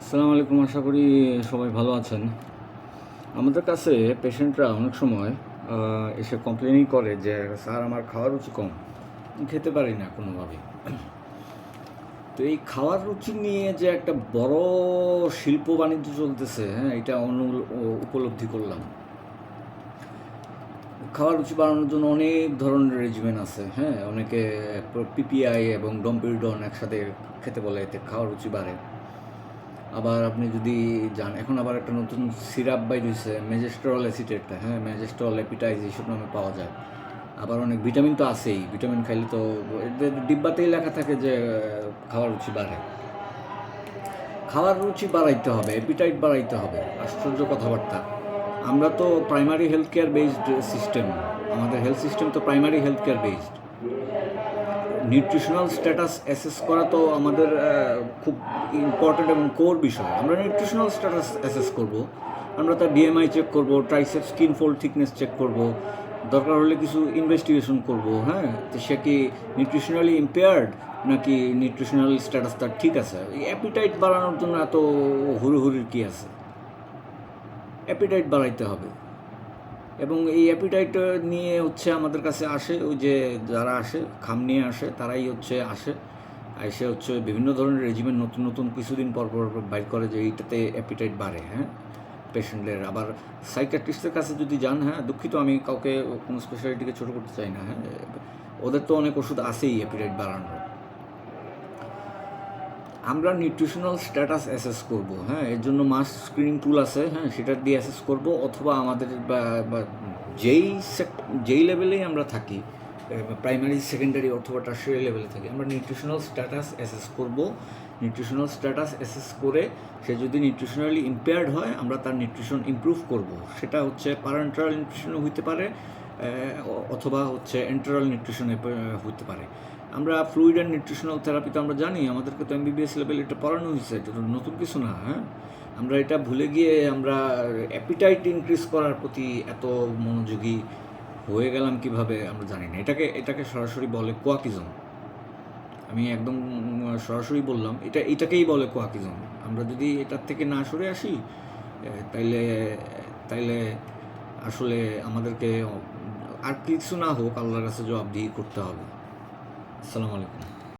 আসসালামু আলাইকুম। আশা করি সবাই ভালো আছেন। আমাদের কাছে পেশেন্টরা অনেক সময় এসে কমপ্লেনই করে যে স্যার আমার খাওয়ার রুচি কম, খেতে পারি না কোনোভাবেই। তো এই খাওয়ার রুচি নিয়ে যে একটা বড় শিল্প বাণিজ্য চলতেছে, হ্যাঁ, এটা উপলব্ধি করলাম। খাওয়ার রুচি বাড়ানোর জন্য অনেক ধরনের রেজিমেন আছে, হ্যাঁ, অনেকে পিপিআই এবং ডম্পিরিডন একসাথে খেতে বলে, এতে খাওয়ার রুচি বাড়ে। আবার আপনি যদি যান, এখন আবার একটা নতুন সিরাপ বাইর হয়েছে মেজেস্ট্রল অ্যাসিটেটটা, হ্যাঁ, মেজেস্ট্রল অ্যাপিটাইজ এইসব নামে পাওয়া যায়। আবার অনেক ভিটামিন তো আছেই, ভিটামিন খাইলে তো এদের ডিব্বাতেই লেখা থাকে যে খাওয়ার রুচি বাড়ে। খাওয়ার রুচি বাড়াইতে হবে, অ্যাপিটাইট বাড়াইতে হবে, আশ্চর্য কথাবার্তা। আমরা তো primary health care based system, আমাদের হেলথ সিস্টেম তো primary health care based. Nutritional status assess করা তো আমাদের খুব ইম্পর্ট্যান্ট এবং কোর বিষয়। আমরা নিউট্রিশনাল স্ট্যাটাস অ্যাসেস করব, আমরা তার বিএমআই চেক করব, tricep skin fold thickness check করব, দরকার হলে কিছু ইনভেস্টিগেশন করব, হ্যাঁ, তো সে কি নিউট্রিশনালি ইম্পেয়ার্ড নাকি নিউট্রিশনাল স্ট্যাটাস তার ঠিক আছে। এই অ্যাপিটাইট বাড়ানোর জন্য এত হুড়োহুড়ির কী আছে? অ্যাপিটাইট বাড়াইতে হবে। এবং এই অ্যাপিটাইট নিয়ে হচ্ছে আমাদের কাছে আসে, ওই যে যারা আসে খাম নিয়ে আসে তারাই হচ্ছে আসে, এসে হচ্ছে বিভিন্ন ধরনের রেজিমেন্ট নতুন নতুন কিছুদিন পর পর বাইর করে যে এইটাতে অ্যাপিটাইট বাড়ে, হ্যাঁ, পেশেন্টের। আবার সাইকিয়াট্রিস্টের কাছে যদি যান, হ্যাঁ, দুঃখিত আমি কাউকে কোনো স্পেশালিটিকে ছোটো করতে চাই না, হ্যাঁ, ওদের তো অনেক ওষুধ আছেই অ্যাপিটাইট বাড়ানোর। আমরা নিউট্রিশনাল স্ট্যাটাস অ্যাসেস করব, হ্যাঁ, এর জন্য মাস স্ক্রিনিং টুল আছে, হ্যাঁ, সেটা দিয়ে অ্যাসেস করব। অথবা আমাদের বা যেই যেই লেভেলেই আমরা থাকি, প্রাইমারি সেকেন্ডারি অথবা টার্সিয়ারি লেভেলে থাকি, আমরা নিউট্রিশনাল স্ট্যাটাস অ্যাসেস করব। নিউট্রিশনাল স্ট্যাটাস অ্যাসেস করে সে যদি নিউট্রিশনালি ইম্পেয়ার্ড হয়, আমরা তার নিউট্রিশন ইমপ্রুভ করব। সেটা হচ্ছে প্যারেন্টারাল নিউট্রিশনও হইতে পারে, অথবা হচ্ছে এন্টারাল নিউট্রিশনে হইতে পারে। আমরা ফ্লুইড অ্যান্ড নিউট্রিশনাল থেরাপি তো আমরা জানি, আমাদেরকে তো এমবিবিএস লেভেল এটা পড়ানো হয়েছে, এটা তো নতুন কিছু না, হ্যাঁ। আমরা এটা ভুলে গিয়ে আমরা অ্যাপিটাইট ইনক্রিজ করার প্রতি এত মনোযোগী হয়ে গেলাম কিভাবে আমরা জানি না। এটাকে সরাসরি বলে কোয়াকিজম। আমি একদম সরাসরি বললাম, এটাকেই বলে কোয়াকিজম। আমরা যদি এটার থেকে না সরে আসি, তাইলে তাইলে আসলে আমাদেরকে আর কিছু না হোক আল্লাহর কাছে জবাবদিহি করতে হবে। আসসালামু আলাইকুম।